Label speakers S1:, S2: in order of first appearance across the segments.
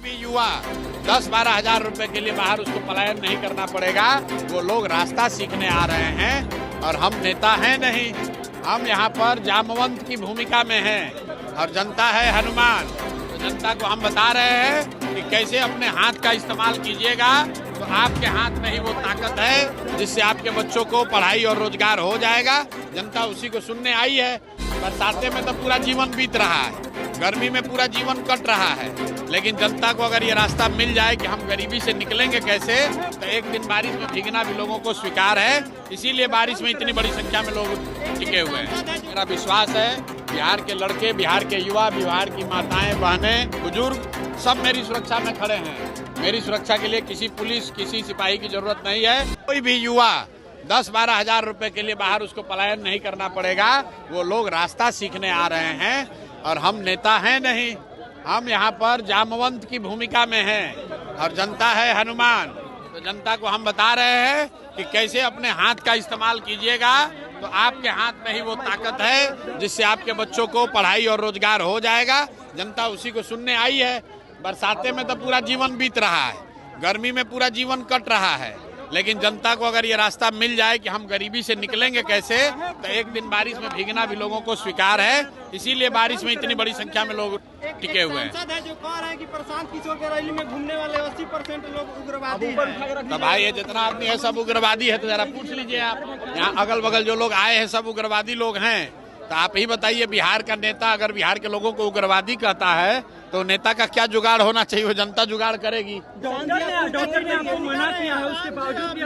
S1: भी युवा 10-12 हजार रुपए के लिए बाहर उसको पलायन नहीं करना पड़ेगा। वो लोग रास्ता सीखने आ रहे हैं और हम नेता हैं नहीं, हम यहाँ पर जामवंत की भूमिका में हैं और जनता है हनुमान। तो जनता को हम बता रहे हैं कि कैसे अपने हाथ का इस्तेमाल कीजिएगा तो आपके हाथ में ही वो ताकत है जिससे आपके बच्चों को पढ़ाई और रोजगार हो जाएगा। जनता उसी को सुनने आई है। बरसाते में तो पूरा जीवन बीत रहा है, गर्मी में पूरा जीवन कट रहा है, लेकिन जनता को अगर ये रास्ता मिल जाए कि हम गरीबी से निकलेंगे कैसे, तो एक दिन बारिश में भीगना भी लोगों को स्वीकार है। इसीलिए बारिश में इतनी बड़ी संख्या में लोग टिके हुए हैं। मेरा विश्वास है बिहार के लड़के, बिहार के युवा, बिहार की माताएं, बहनें, बुजुर्ग सब मेरी सुरक्षा में खड़े हैं। मेरी सुरक्षा के लिए किसी पुलिस, किसी सिपाही की जरूरत नहीं है। कोई भी युवा 10-12 हजार रुपए के लिए बाहर उसको पलायन नहीं करना पड़ेगा। वो लोग रास्ता सीखने आ रहे हैं और हम नेता हैं नहीं, हम यहाँ पर जामवंत की भूमिका में हैं और जनता है हनुमान। तो जनता को हम बता रहे हैं कि कैसे अपने हाथ का इस्तेमाल कीजिएगा तो आपके हाथ में ही वो ताकत है जिससे आपके बच्चों को पढ़ाई और रोजगार हो जाएगा। जनता उसी को सुनने आई है। बरसाते में तो पूरा जीवन बीत रहा है, गर्मी में पूरा जीवन कट रहा है, लेकिन जनता को अगर ये रास्ता मिल जाए कि हम गरीबी से निकलेंगे कैसे, तो एक दिन बारिश में भीगना भी लोगों को स्वीकार है। इसीलिए बारिश में इतनी बड़ी संख्या में लोग टिके हुए हैं।
S2: सांसद है जो कह रहे हैं कि प्रशांत किशोर के रैली में घूमने वाले 80% लोग उग्रवादी हैं।
S1: तो भाई ये जितना आदमी है सब उग्रवादी है, तो जरा पूछ लीजिए आप। यहाँ अगल बगल जो लोग आए हैं सब उग्रवादी लोग हैं। तो आप ही बताइए, बिहार का नेता अगर बिहार के लोगों को उग्रवादी कहता है तो नेता का क्या जुगाड़ होना चाहिए? वो जनता जुगाड़ करेगी।
S2: डॉक्टर ने आपको मना किया है, उसके बावजूद भी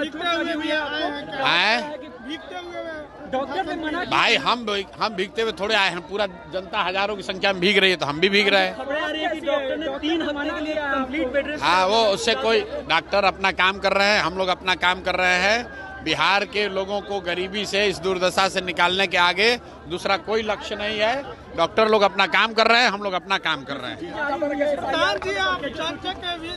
S2: डॉक्टर ने मना किया।
S1: भाई हम भीगते हुए थोड़े आए हैं, पूरा जनता हजारों की संख्या में भीग रही है तो हम भी भीग रहे हैं।
S2: खबरें आ रही है कि डॉक्टर ने 3 हफ्ते के लिए कंप्लीट बेड रेस्ट।
S1: हाँ, वो उससे कोई डॉक्टर अपना काम कर रहे हैं, हम लोग अपना काम कर रहे हैं। बिहार के लोगों को गरीबी से, इस दुर्दशा से निकालने के आगे दूसरा कोई लक्ष्य नहीं है। डॉक्टर लोग अपना काम कर रहे हैं, हम लोग अपना काम कर रहे हैं।
S2: जी, आप जनता के बीच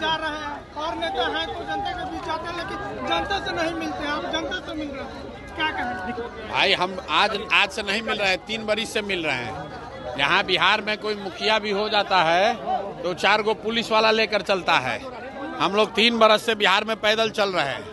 S2: जा रहे हैं और नेता हैं तो जनता के बीच जाते हैं, लेकिन जनता से नहीं मिलते। आप जनता से मिल रहे हैं, क्या कहें?
S1: भाई हम आज से नहीं मिल रहे हैं, 3 बरिस से मिल रहे हैं। यहाँ बिहार में कोई मुखिया भी हो जाता है तो 4 गो पुलिस वाला लेकर चलता है। हम लोग 3 बरस से बिहार में पैदल चल रहे हैं,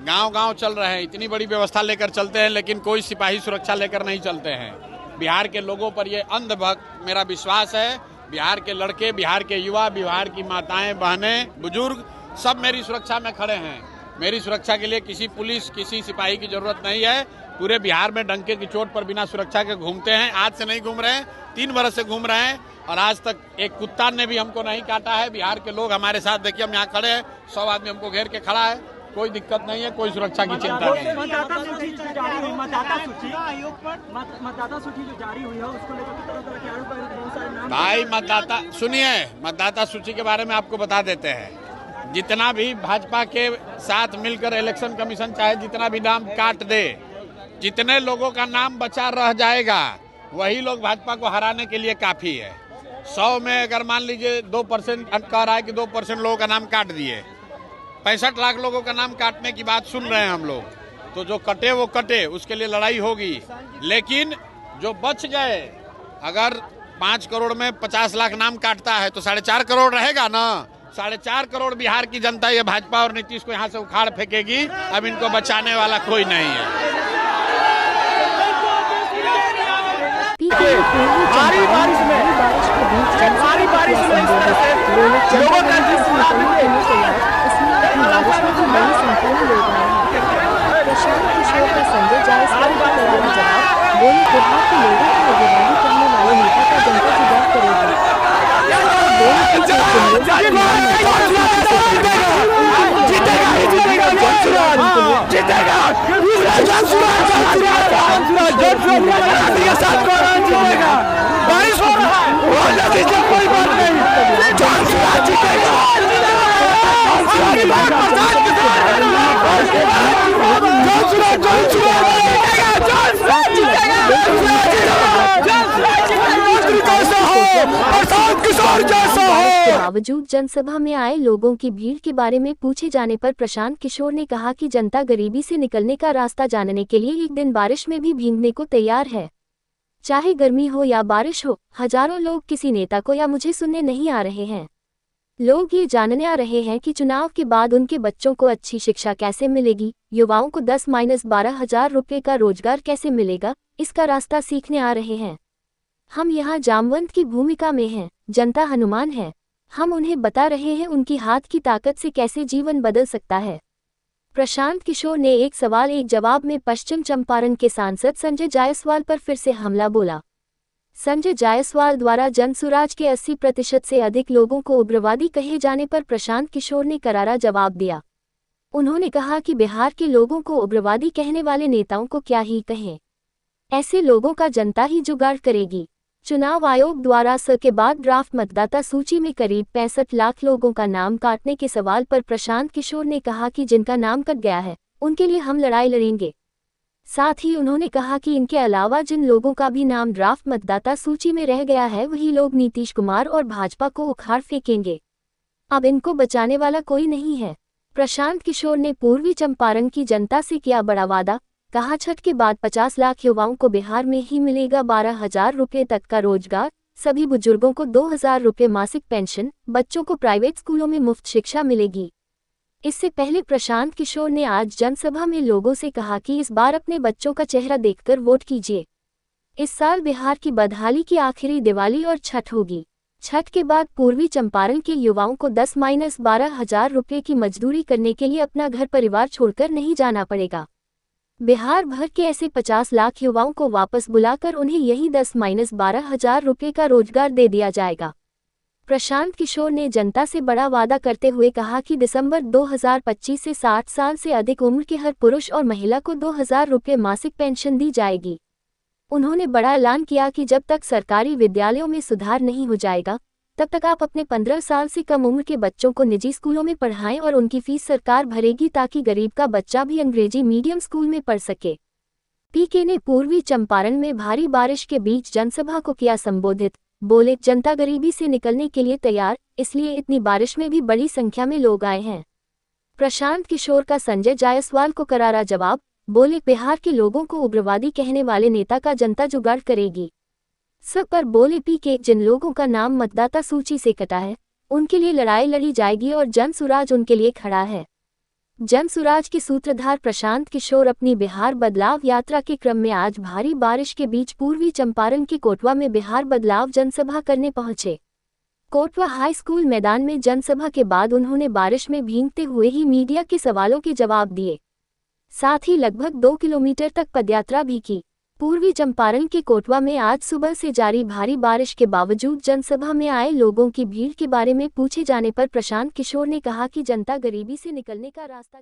S1: गांव-गांव चल रहे हैं, इतनी बड़ी व्यवस्था लेकर चलते हैं, लेकिन कोई सिपाही सुरक्षा लेकर नहीं चलते हैं। बिहार के लोगों पर ये अंधभक्त मेरा विश्वास है। बिहार के लड़के, बिहार के युवा, बिहार की माताएं, बहनें, बुजुर्ग सब मेरी सुरक्षा में खड़े हैं। मेरी सुरक्षा के लिए किसी पुलिस, किसी सिपाही की जरूरत नहीं है। पूरे बिहार में डंके की चोट पर बिना सुरक्षा के घूमते हैं। आज से नहीं घूम रहे हैं, 3 बरस से घूम रहे हैं और आज तक एक कुत्ता ने भी हमको नहीं काटा है। बिहार के लोग हमारे साथ, देखिए हम यहाँ खड़े हैं, 100 आदमी हमको घेर के खड़ा है, कोई दिक्कत नहीं है, कोई सुरक्षा की चिंता नहीं है।
S2: मतदाता सूची जारी हुई, मतदाता सूची जो जारी हुई है उसको लेकर तरह-तरह के आरोप बहुत सारे नाम।
S1: भाई मतदाता सूची के बारे में आपको बता देते हैं। जितना भी भाजपा के साथ मिलकर इलेक्शन कमीशन चाहे जितना भी नाम काट दे, जितने लोगों का नाम बचा रह जाएगा वही लोग भाजपा को हराने के लिए काफी है। 100 में अगर मान लीजिए 2% कह रहा है कि 2% लोगों का नाम काट दिए, 65 लाख लोगों का नाम काटने की बात सुन रहे हैं हम लोग। तो जो कटे वो कटे, उसके लिए लड़ाई होगी। लेकिन जो बच गए, अगर 5 करोड़ में 50 लाख नाम काटता है तो 4.5 करोड़ रहेगा ना। 4.5 करोड़ बिहार की जनता ये भाजपा और नीतीश को यहाँ से उखाड़ फेंकेगी। अब इनको बचाने वाला कोई नहीं है।
S2: भारी बारिश में इस तरह से लोगों का
S3: प्रशांत किशोर का संजय जायसवाल का करारा जवाब, बोले बिहार के लोगों को उग्रवादी करने वाले नेता का जनता जुगाड़ करेगी।
S2: बारिश हो रहा है, कोई बात नहीं,
S3: के बावजूद जनसभा में आए लोगों की भीड़ के बारे में पूछे जाने पर प्रशांत किशोर ने कहा कि जनता गरीबी से निकलने का रास्ता जानने के लिए एक दिन बारिश में भी भीगने को तैयार है। चाहे गर्मी हो या बारिश हो, हजारों लोग किसी नेता को या मुझे सुनने नहीं आ रहे हैं। लोग ये जानने आ रहे हैं कि चुनाव के बाद उनके बच्चों को अच्छी शिक्षा कैसे मिलेगी, युवाओं को 10-12 हजार रुपये का रोजगार कैसे मिलेगा, इसका रास्ता सीखने आ रहे हैं। हम यहाँ जामवंत की भूमिका में हैं, जनता हनुमान है। हम उन्हें बता रहे हैं उनकी हाथ की ताकत से कैसे जीवन बदल सकता है। प्रशांत किशोर ने एक सवाल एक जवाब में पश्चिम चंपारण के सांसद संजय जायसवाल पर फिर से हमला बोला। संजय जायसवाल द्वारा जनसुराज के 80% से अधिक लोगों को उग्रवादी कहे जाने पर प्रशांत किशोर ने करारा जवाब दिया। उन्होंने कहा कि बिहार के लोगों को उग्रवादी कहने वाले नेताओं को क्या ही कहें, ऐसे लोगों का जनता ही जुगाड़ करेगी। चुनाव आयोग द्वारा के बाद ड्राफ्ट मतदाता सूची में करीब 65 लाख लोगों का नाम काटने के सवाल पर प्रशांत किशोर ने कहा कि जिनका नाम कट गया है उनके लिए हम लड़ाई लड़ेंगे। साथ ही उन्होंने कहा कि इनके अलावा जिन लोगों का भी नाम ड्राफ्ट मतदाता सूची में रह गया है वही लोग नीतीश कुमार और भाजपा को उखाड़ फेंकेंगे। अब इनको बचाने वाला कोई नहीं है। प्रशांत किशोर ने पूर्वी चंपारण की जनता से किया बड़ा वादा, कहा छठ के बाद 50 लाख युवाओं को बिहार में ही मिलेगा 12 हजार रुपये तक का रोजगार, सभी बुजुर्गों को 2,000 रुपये मासिक पेंशन, बच्चों को प्राइवेट स्कूलों में मुफ्त शिक्षा मिलेगी। इससे पहले प्रशांत किशोर ने आज जनसभा में लोगों से कहा कि इस बार अपने बच्चों का चेहरा देखकर वोट कीजिए। इस साल बिहार की बदहाली की आखिरी दिवाली और छठ होगी। छठ के बाद पूर्वी चंपारण के युवाओं को 10-12 हजार रुपये की मजदूरी करने के लिए अपना घर परिवार छोड़कर नहीं जाना पड़ेगा। बिहार भर के ऐसे 50 लाख युवाओं को वापस बुलाकर उन्हें यही 10-12 हजार रुपये का रोजगार दे दिया जाएगा। प्रशांत किशोर ने जनता से बड़ा वादा करते हुए कहा कि दिसंबर 2025 से 60 साल से अधिक उम्र के हर पुरुष और महिला को 2,000 रुपये मासिक पेंशन दी जाएगी। उन्होंने बड़ा ऐलान किया कि जब तक सरकारी विद्यालयों में सुधार नहीं हो जाएगा तब तक आप अपने 15 साल से कम उम्र के बच्चों को निजी स्कूलों में पढ़ाएं और उनकी फीस सरकार भरेगी ताकि गरीब का बच्चा भी अंग्रेजी मीडियम स्कूल में पढ़ सके। पीके ने पूर्वी चंपारण में भारी बारिश के बीच जनसभा को किया संबोधित। बोले, जनता गरीबी से निकलने के लिए तैयार, इसलिए इतनी बारिश में भी बड़ी संख्या में लोग आए हैं। प्रशांत किशोर का संजय जायसवाल को करारा जवाब। बोले, बिहार के लोगों को उग्रवादी कहने वाले नेता का जनता जुगाड़ करेगी। सब पर बोले पीके, जिन लोगों का नाम मतदाता सूची से कटा है उनके लिए लड़ाई लड़ी जाएगी और जनसुराज उनके लिए खड़ा है। जनसुराज के सूत्रधार प्रशांत किशोर अपनी बिहार बदलाव यात्रा के क्रम में आज भारी बारिश के बीच पूर्वी चंपारण के कोटवा में बिहार बदलाव जनसभा करने पहुंचे। कोटवा हाई स्कूल मैदान में जनसभा के बाद उन्होंने बारिश में भीगते हुए ही मीडिया के सवालों के जवाब दिए। साथ ही लगभग 2 किलोमीटर तक पदयात्रा भी की। पूर्वी चंपारण के कोटवा में आज सुबह से जारी भारी बारिश के बावजूद जनसभा में आए लोगों की भीड़ के बारे में पूछे जाने पर प्रशांत किशोर ने कहा कि जनता गरीबी से निकलने का रास्ता